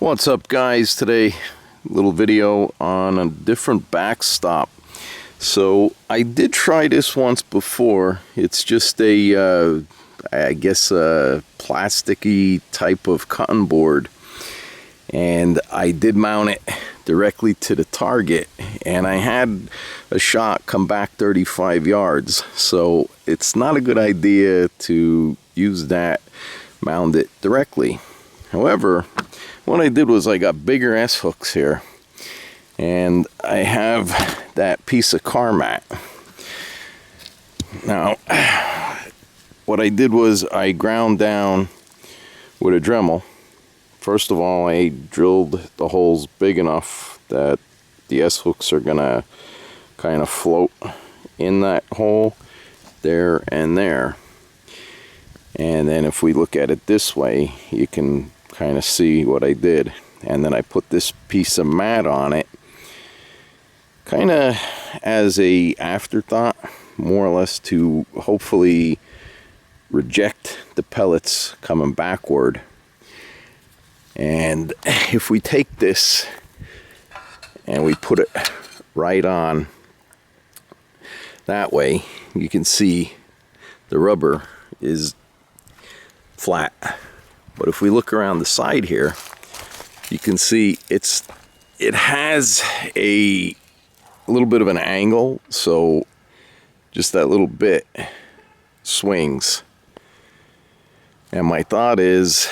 What's up, guys? Today, little video on a different backstop. So I did try this once before. It's just a I guess a plasticky type of cotton board, and I did mount it directly to the target, and I had a shot come back 35 yards. So it's not a good idea to use that, mount it directly. However, what I did was I got bigger S hooks here, and I have that piece of car mat. Now, what I did was I ground down with a Dremel. First of all, I drilled the holes big enough that the S hooks are gonna kind of float in that hole there and there. And then if we look at it this way, you can kind of see what I did. And then I put this piece of mat on it, kind of as a afterthought, more or less to hopefully reject the pellets coming backward. And if we take this and we put it right on that way, you can see the rubber is flat. But if we look around the side here, you can see it has a little bit of an angle, so just that little bit swings. And my thought is,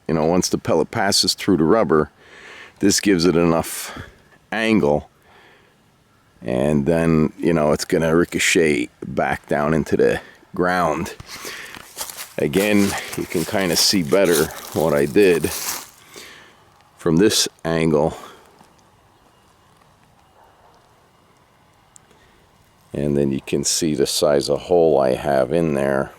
you know, once the pellet passes through the rubber, this gives it enough angle, and then, you know, it's going to ricochet back down into the ground. Again, you can kind of see better what I did from this angle. And then you can see the size of hole I have in there.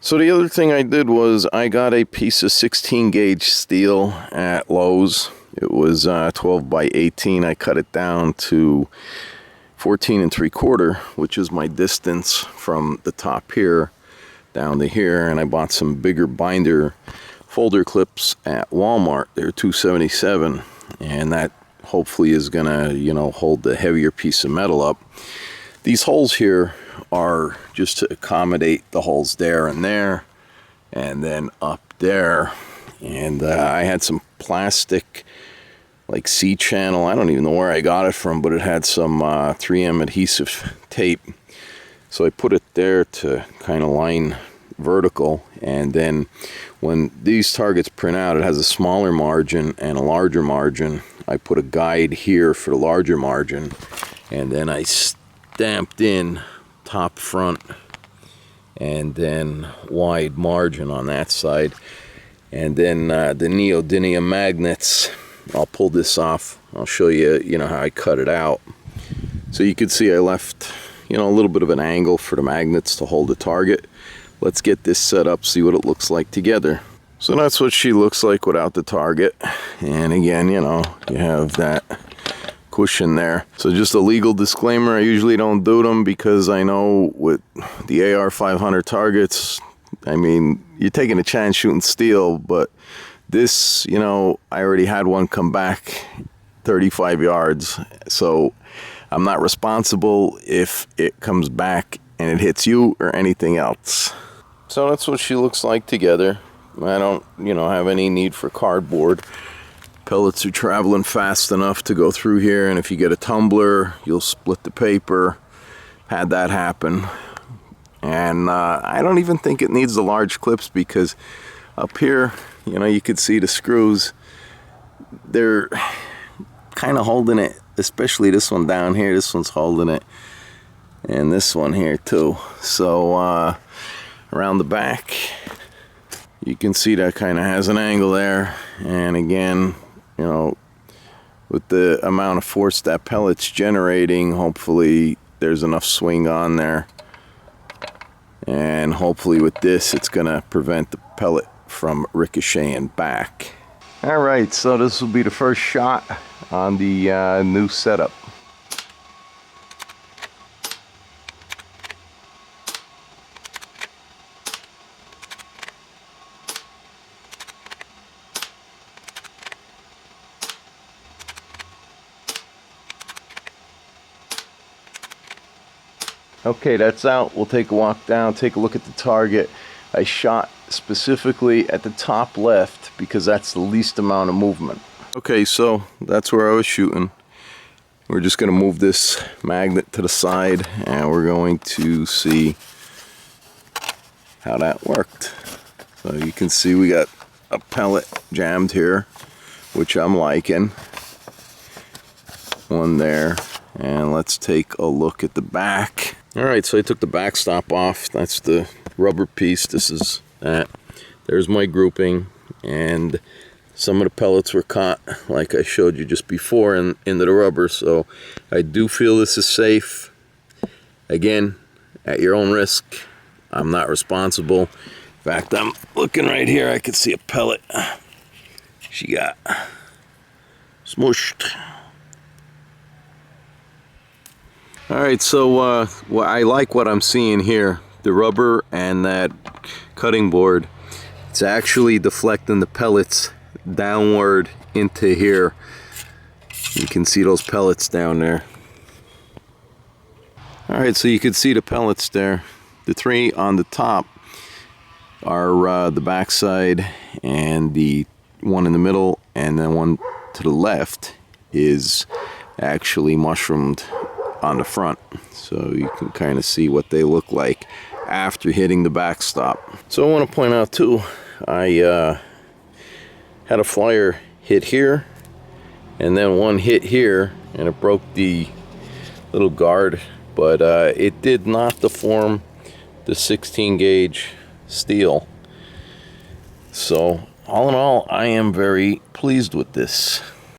So the other thing I did was I got a piece of 16 gauge steel at Lowe's. It was 12 by 18. I cut it down to 14 3/4, which is my distance from the top here down to here. And I bought some bigger binder folder clips at Walmart. They're $2.77, and that hopefully is gonna, you know, hold the heavier piece of metal up. These holes here are just to accommodate the holes there and then up there. And I had some plastic like C-channel, I don't even know where I got it from, but it had some 3M adhesive tape. So I put it there to kind of line vertical, and then when these targets print out, it has a smaller margin and a larger margin. I put a guide here for the larger margin, and then I stamped in top, front, and then wide margin on that side. And then the neodymium magnets, I'll pull this off. I'll show you, you know, how I cut it out. So you can see I left, you know, a little bit of an angle for the magnets to hold the target. Let's get this set up, see what it looks like together. So that's what she looks like without the target. And again, you know, you have that cushion there. So just a legal disclaimer, I usually don't do them because I know with the AR 500 targets, I mean, you're taking a chance shooting steel, but this, you know, I already had one come back 35 yards, so I'm not responsible if it comes back and it hits you or anything else. So that's what she looks like together. I don't, you know, have any need for cardboard. Pellets are traveling fast enough to go through here, and if you get a tumbler, you'll split the paper. Had that happen. And I don't even think it needs the large clips, because up here, you know, you could see the screws. They're kind of holding it, especially this one down here. This one's holding it, and this one here too. So around the back, you can see that kind of has an angle there. And again, you know, with the amount of force that pellet's generating, hopefully there's enough swing on there. And hopefully with this, it's gonna prevent the pellet from ricocheting back. All right, so this will be the first shot on the new setup. Okay, that's out. We'll take a walk down, take a look at the target. I shot specifically at the top left because that's the least amount of movement. Okay, so that's where I was shooting. We're just going to move this magnet to the side and we're going to see how that worked. So you can see we got a pellet jammed here, which I'm liking. One there. And let's take a look at the back. Alright, so I took the backstop off. That's the rubber piece. This is that. There's my grouping. And some of the pellets were caught, like I showed you just before, into the rubber. So I do feel this is safe. Again, at your own risk. I'm not responsible. In fact, I'm looking right here. I can see a pellet. She got smooshed. Alright, so I like what I'm seeing here. The rubber and that cutting board, it's actually deflecting the pellets downward into here. You can see those pellets down there. Alright, so you can see the pellets there. The three on the top are the backside, and the one in the middle, and then one to the left is actually mushroomed on the front. So you can kind of see what they look like after hitting the backstop. So I want to point out too, I had a flyer hit here and then one hit here, and it broke the little guard, but it did not deform the 16 gauge steel. So all in all, I am very pleased with this.